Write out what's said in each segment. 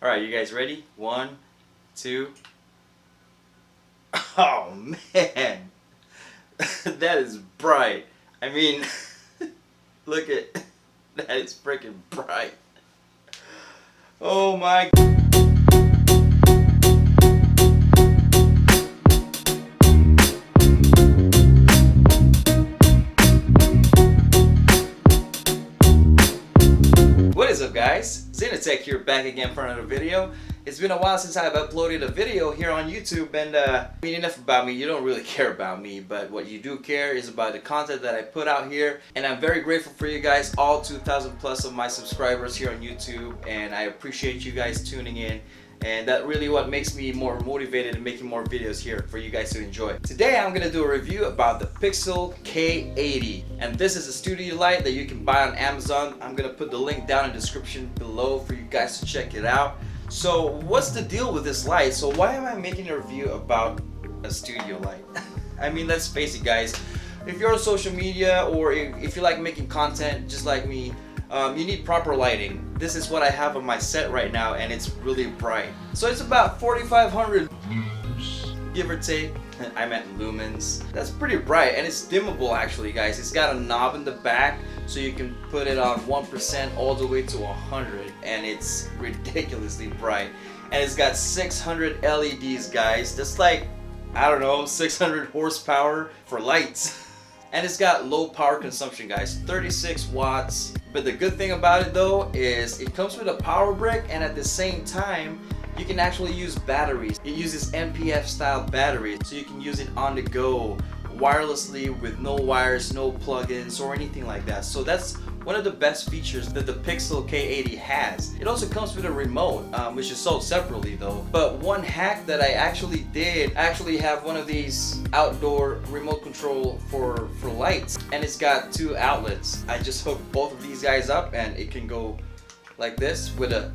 Alright, you guys ready? 1, 2. Oh man, that is bright. I mean, look at that, is freaking bright. Oh my. What is up, guys? Xenotech here, back again for another video. It's been a while since I've uploaded a video here on YouTube, and I mean, enough about me. You don't really care about me, but what you do care is about the content that I put out here. And I'm very grateful for you guys, all 2,000 plus of my subscribers here on YouTube, and I appreciate you guys tuning in. And that really what makes me more motivated in making more videos here for you guys to enjoy. Today I'm gonna do a review about the Pixel K80, and this is a studio light that you can buy on Amazon. I'm gonna put the link down in the description below for you guys to check it out. So what's the deal with this light? So why am I making a review about a studio light? I mean, let's face it, guys. If you're on social media or if you like making content just like me, you need proper lighting. This is what I have on my set right now, and it's really bright. So it's about 4,500 give or take. I meant lumens. That's pretty bright, and it's dimmable actually, guys. It's got a knob in the back, so you can put it on 1% all the way to 100, and it's ridiculously bright. And it's got 600 LEDs, guys. That's like, I don't know, 600 horsepower for lights. And it's got low power consumption, guys, 36 watts. But the good thing about it though is it comes with a power brick, and at the same time you can actually use batteries. It uses MPF style batteries, so you can use it on the go wirelessly with no wires, no plugins or anything like that. So that's one of the best features that the Pixel K80 has. It also comes with a remote, which is sold separately though. But one hack that I actually did, I actually have one of these outdoor remote control for lights, and it's got 2 outlets. I just hooked both of these guys up, and it can go like this with a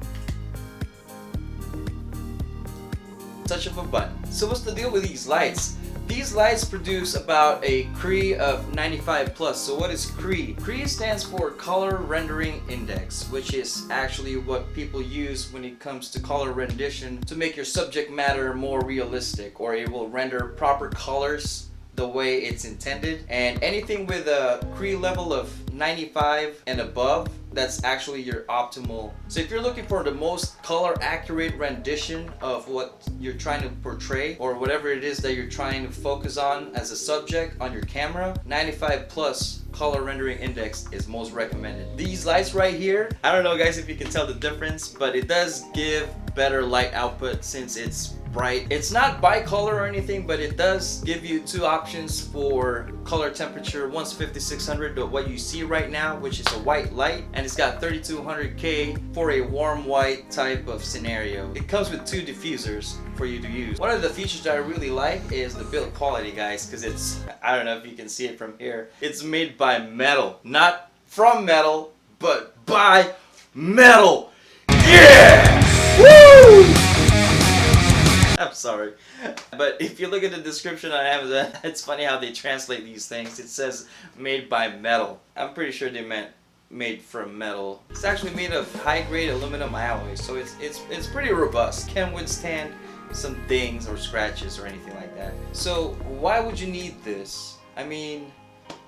touch of a button. So what's the deal with these lights? These lights produce about a CRI of 95 plus. So what is CRI? CRI stands for Color Rendering Index, which is actually what people use when it comes to color rendition to make your subject matter more realistic, or it will render proper colors the way it's intended. And anything with a CRI level of 95 and above, that's actually your optimal. So if you're looking for the most color accurate rendition of what you're trying to portray, or whatever it is that you're trying to focus on as a subject on your camera, 95 plus color rendering index is most recommended. These lights right here, I don't know guys if you can tell the difference, but it does give better light output since it's bright. It's not bicolor or anything, but it does give you 2 options for color temperature. One's 5600, what you see right now, which is a white light, and it's got 3200K for a warm white type of scenario. It comes with 2 diffusers for you to use. One of the features that I really like is the build quality, guys, because it's, I don't know if you can see it from here, it's made by metal. Not from metal, but by metal. Yeah! Woo! I'm sorry, but if you look at the description on Amazon, it's funny how they translate these things. It says made by metal. I'm pretty sure they meant made from metal. It's actually made of high-grade aluminum alloy, so it's pretty robust. Can withstand some dings or scratches or anything like that. So why would you need this? I mean,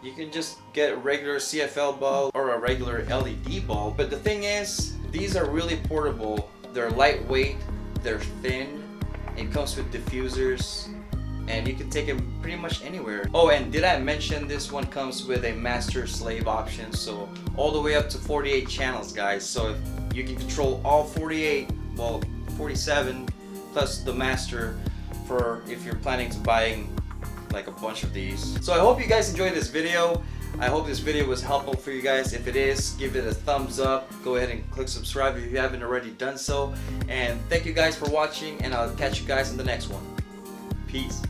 you can just get a regular CFL bulb or a regular LED bulb, but the thing is, these are really portable. They're lightweight, they're thin. It comes with diffusers, and you can take it pretty much anywhere. Oh, and did I mention this one comes with a master slave option, so all the way up to 48 channels, guys. So if you can control all 48, well, 47 plus the master for if you're planning to buying like a bunch of these. So I hope you guys enjoyed this video. I hope this video was helpful for you guys. If it is, give it a thumbs up. Go ahead and click subscribe if you haven't already done so. And thank you guys for watching, and I'll catch you guys in the next one. Peace.